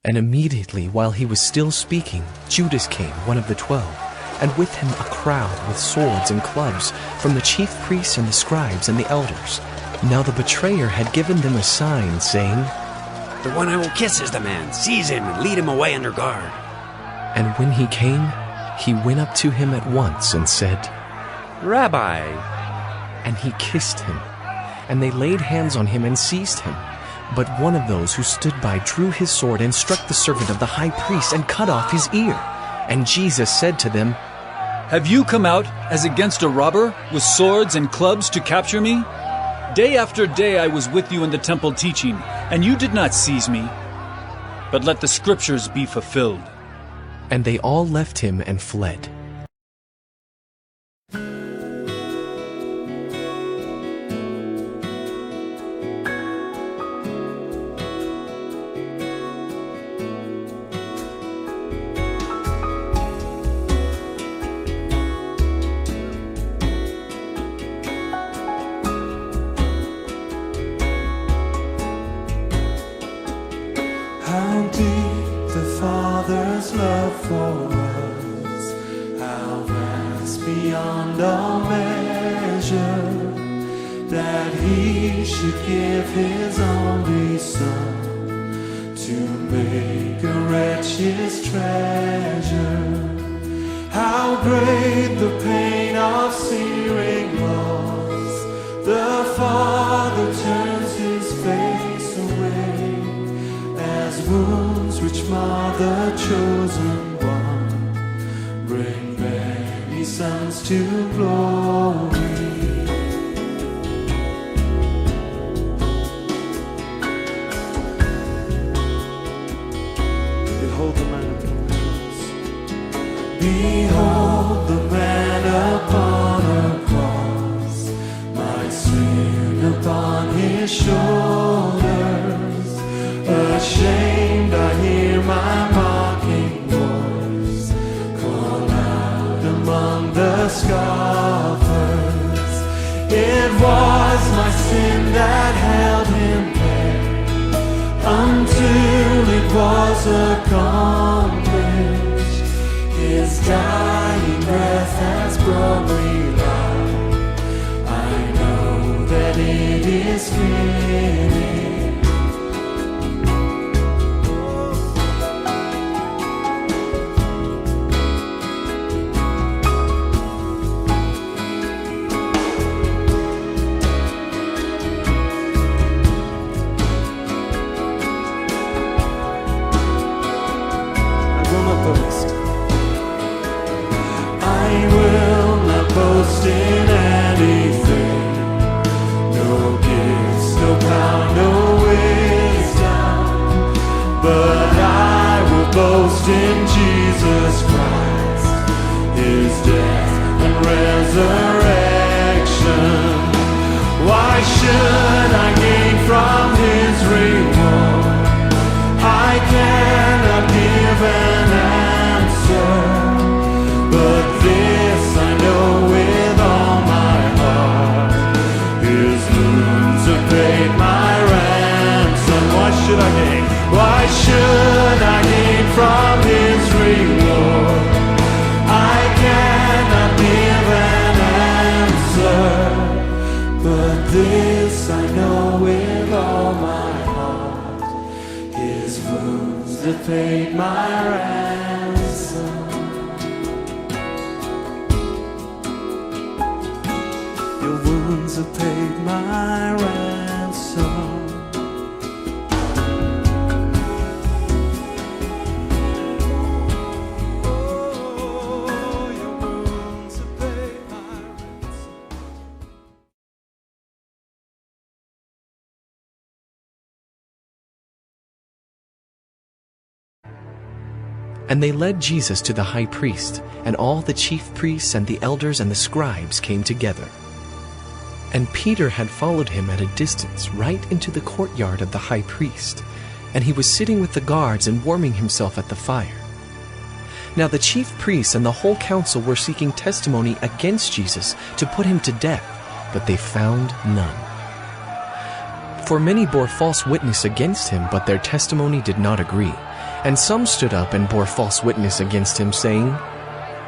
And immediately, while he was still speaking, Judas came, one of the 12, and with him a crowd with swords and clubs from the chief priests and the scribes and the elders. Now the betrayer had given them a sign, saying, "The one I will kiss is the man. Seize him and lead him away under guard." And when he came, he went up to him at once and said, "Rabbi." And he kissed him. And they laid hands on him and seized him. But one of those who stood by drew his sword and struck the servant of the high priest and cut off his ear. And Jesus said to them, "Have you come out as against a robber with swords and clubs to capture me? Day after day I was with you in the temple teaching, and you did not seize me. But let the scriptures be fulfilled." And they all left him and fled. How deep the Father's love for us, how vast beyond all measure, that He should give His only Son to make a wretch His treasure. How great the pain of searing loss, the Father turns His face away, as wounds which mar the chosen one bring many sons to glory. Behold the man upon the cross. Behold the man upon a cross, my sin upon His shoulders. Ashamed I hear my mocking voice call out among the scoffers. It was my sin that held Him there until it was accomplished. His dying breath has brought me life. I know that it is finished. Boast in anything, no gifts, no power, no wisdom, but I will boast in Jesus Christ, His death and resurrection. Why should I gain from His reward? I cannot give an answer, but this I know with all my heart, His wounds have paid my ransom. Why should I gain? Why should I gain from His reward? I cannot give an answer, but this I know with all my heart, His wounds have paid my ransom. Your wounds have paid my ransom. Oh, your wounds have paid my ransom. And they led Jesus to the high priest, and all the chief priests and the elders and the scribes came together. And Peter had followed him at a distance right into the courtyard of the high priest, and he was sitting with the guards and warming himself at the fire. Now the chief priests and the whole council were seeking testimony against Jesus to put him to death, but they found none. For many bore false witness against him, but their testimony did not agree. And some stood up and bore false witness against him, saying,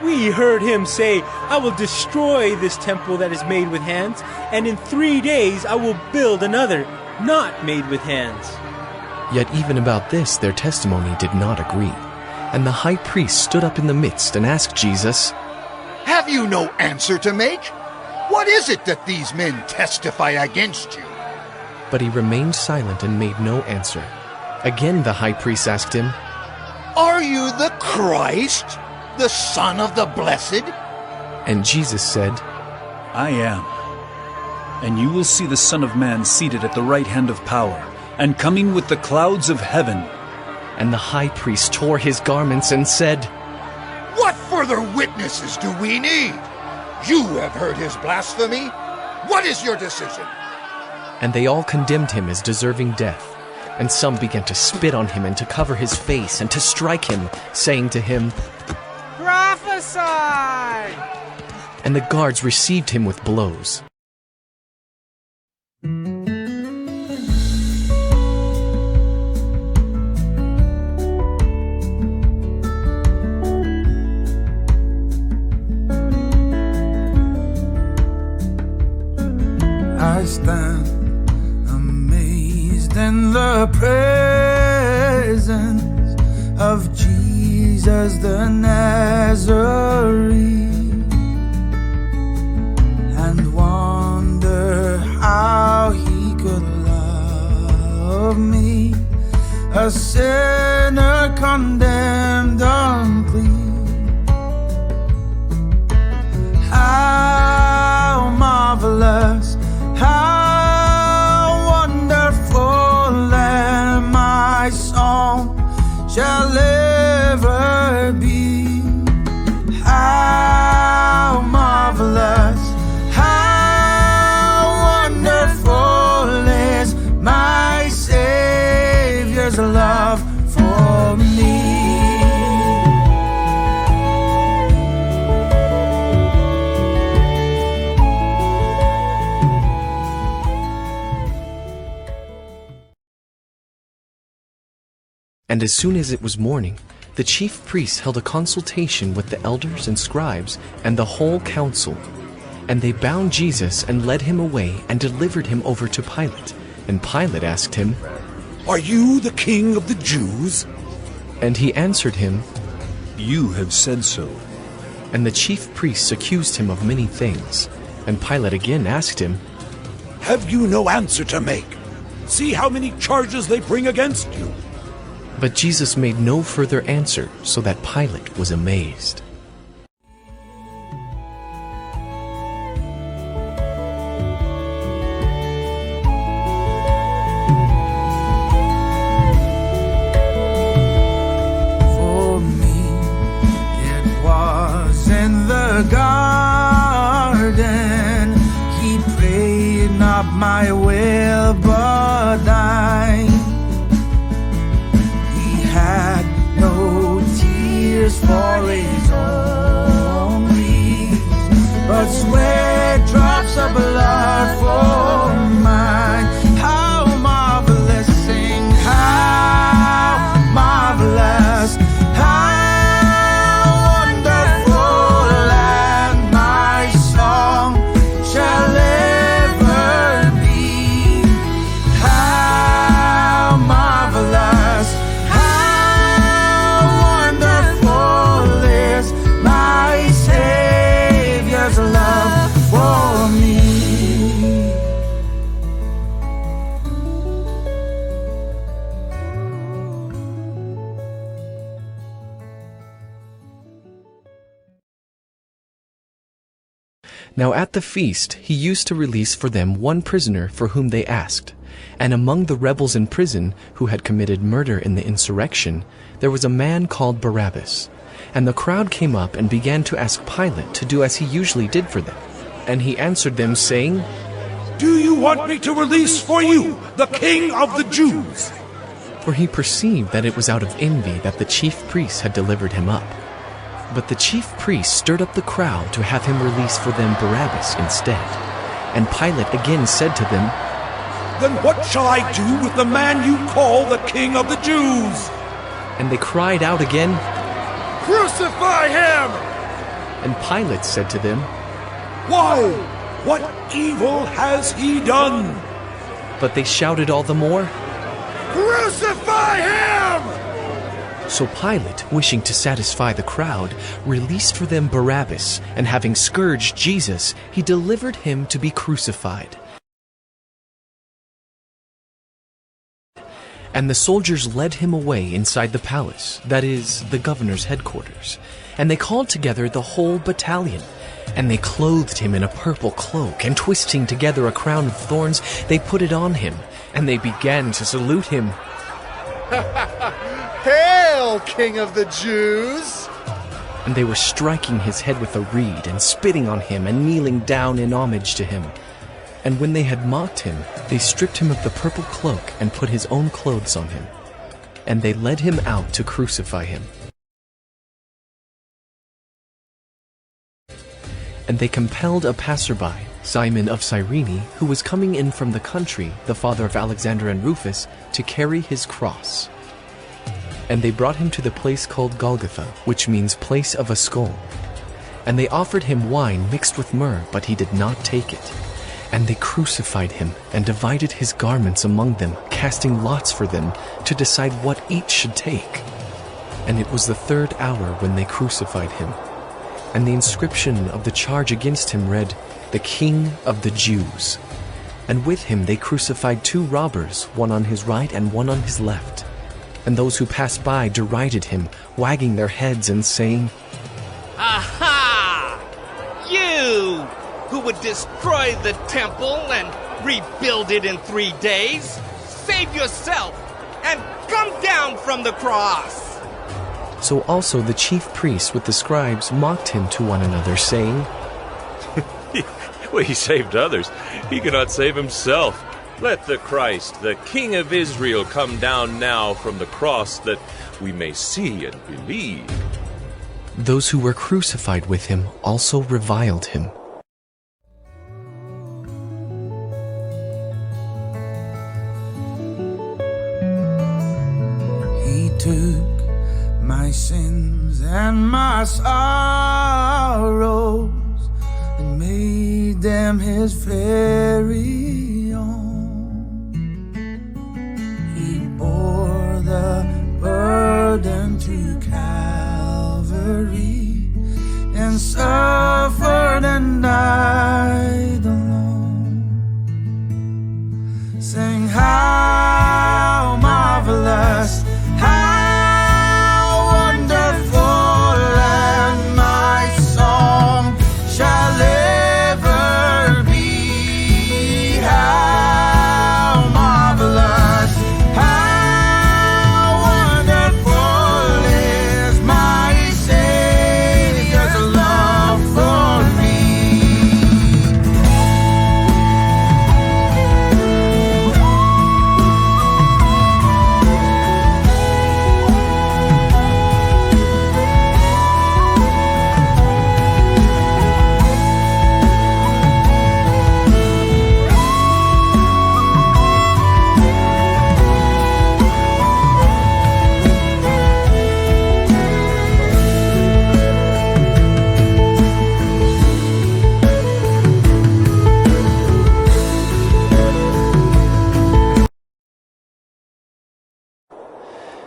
We heard him say, I will destroy this temple that is made with hands, and in 3 days I will build another, not made with hands. Yet even about this their testimony did not agree. And the high priest stood up in the midst and asked Jesus, Have you no answer to make? What is it that these men testify against you? But he remained silent and made no answer. Again the high priest asked him, Are you the Christ, the Son of the Blessed? And Jesus said, I am. And you will see the Son of Man seated at the right hand of power, and coming with the clouds of heaven. And the high priest tore his garments and said, What further witnesses do we need? You have heard his blasphemy. What is your decision? And they all condemned him as deserving death. And some began to spit on him and to cover his face and to strike him, saying to him, Prophesy! And the guards received him with blows. I stand amazed in the presence of Jesus the Nazarene, and wonder how he could love me, a sinner condemned unclean. How marvelous, how wonderful, and my song shall ever be. How marvelous, how wonderful is my Savior's love for me. And as soon as it was morning, the chief priests held a consultation with the elders and scribes and the whole council. And they bound Jesus and led him away and delivered him over to Pilate. And Pilate asked him, Are you the king of the Jews? And he answered him, You have said so. And the chief priests accused him of many things. And Pilate again asked him, Have you no answer to make? See how many charges they bring against you. But Jesus made no further answer, so that Pilate was amazed. For me, it was in the garden. He prayed not my will, but thine. Had no tears for his own griefs, but sweat drops of blood for mine. How marvelous, sing, how marvelous, how wonderful, and my song shall ever be. How marvelous, my Savior's love for me. Now at the feast he used to release for them one prisoner for whom they asked. And among the rebels in prison who had committed murder in the insurrection, there was a man called Barabbas. And the crowd came up and began to ask Pilate to do as he usually did for them. And he answered them, saying, Do you want me to release for you the king of the Jews? For he perceived that it was out of envy that the chief priests had delivered him up. But the chief priests stirred up the crowd to have him release for them Barabbas instead. And Pilate again said to them, Then what shall I do with the man you call the king of the Jews? And they cried out again, Crucify him! and Pilate said to them, Why? What evil has he done? but they shouted all the more. Crucify him! So Pilate, wishing to satisfy the crowd, released for them Barabbas, and having scourged Jesus, he delivered him to be crucified. And the soldiers led him away inside the palace, that is, the governor's headquarters. And they called together the whole battalion. And they clothed him in a purple cloak, and twisting together a crown of thorns, they put it on him. And they began to salute him. Hail, King of the Jews! And they were striking his head with a reed, and spitting on him, and kneeling down in homage to him. And when they had mocked him, they stripped him of the purple cloak, and put his own clothes on him. And they led him out to crucify him. And they compelled a passerby, Simon of Cyrene, who was coming in from the country, the father of Alexander and Rufus, to carry his cross. And they brought him to the place called Golgotha, which means place of a skull. And they offered him wine mixed with myrrh, but he did not take it. And they crucified him, and divided his garments among them, casting lots for them, to decide what each should take. And it was the 3rd hour when they crucified him. And the inscription of the charge against him read, "The King of the Jews." And with him they crucified 2 robbers, one on his right and one on his left. And those who passed by derided him, wagging their heads and saying, Aha! You who would destroy the temple and rebuild it in 3 days, save yourself and come down from the cross. So also the chief priests with the scribes mocked him to one another, saying, Well, he saved others. He cannot save himself. Let the Christ, the King of Israel, come down now from the cross, that we may see and believe. Those who were crucified with him also reviled him. He took my sins and my sorrows and made them his very own. He bore the burden to Calvary and suffered and died alone. Sing how marvelous, how wonderful, and my song shall ever be. How marvelous, how wonderful is my Savior's love for me.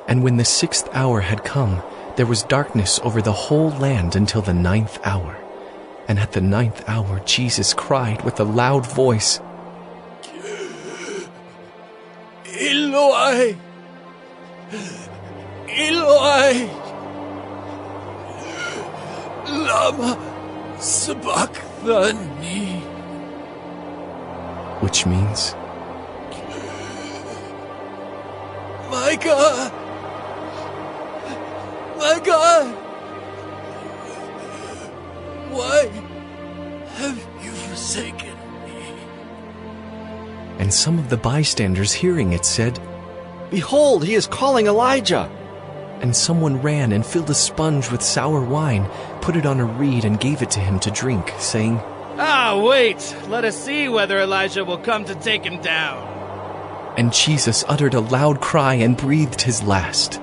And when the 6th hour had come, there was darkness over the whole land until the 9th hour. And at the 9th hour Jesus cried with a loud voice, Eloi! Eloi! Lama sabachthani. which means, My God! My God! Why have you forsaken me? and some of the bystanders hearing it said, Behold, he is calling Elijah. and someone ran and filled a sponge with sour wine, put it on a reed and gave it to him to drink, saying, Wait, let us see whether Elijah will come to take him down. And Jesus uttered a loud cry and breathed his last.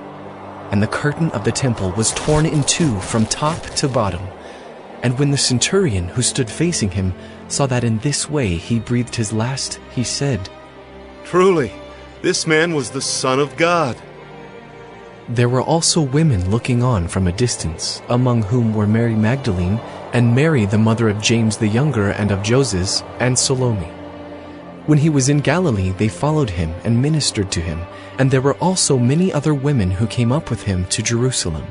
and the curtain of the temple was torn in two from top to bottom. And when the centurion who stood facing him saw that in this way he breathed his last, he said, "Truly, this man was the Son of God." There were also women looking on from a distance, among whom were Mary Magdalene, and Mary the mother of James the younger and of Joses, and Salome. When he was in Galilee, they followed him and ministered to him, and there were also many other women who came up with him to Jerusalem.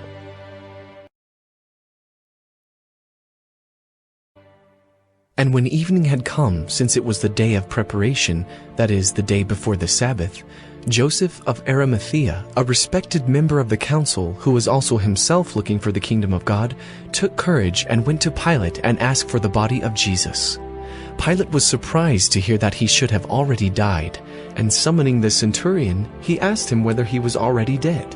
And when evening had come, since it was the day of preparation, that is, the day before the Sabbath, Joseph of Arimathea, a respected member of the council, who was also himself looking for the kingdom of God, took courage and went to Pilate and asked for the body of Jesus. Pilate was surprised to hear that he should have already died, and summoning the centurion, he asked him whether he was already dead.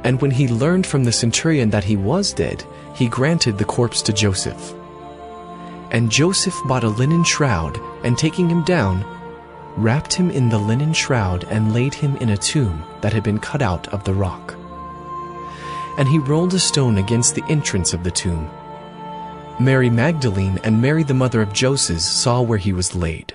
And when he learned from the centurion that he was dead, he granted the corpse to Joseph. And Joseph bought a linen shroud, and taking him down, wrapped him in the linen shroud and laid him in a tomb that had been cut out of the rock. And he rolled a stone against the entrance of the tomb. Mary Magdalene and Mary the mother of Joses saw where he was laid.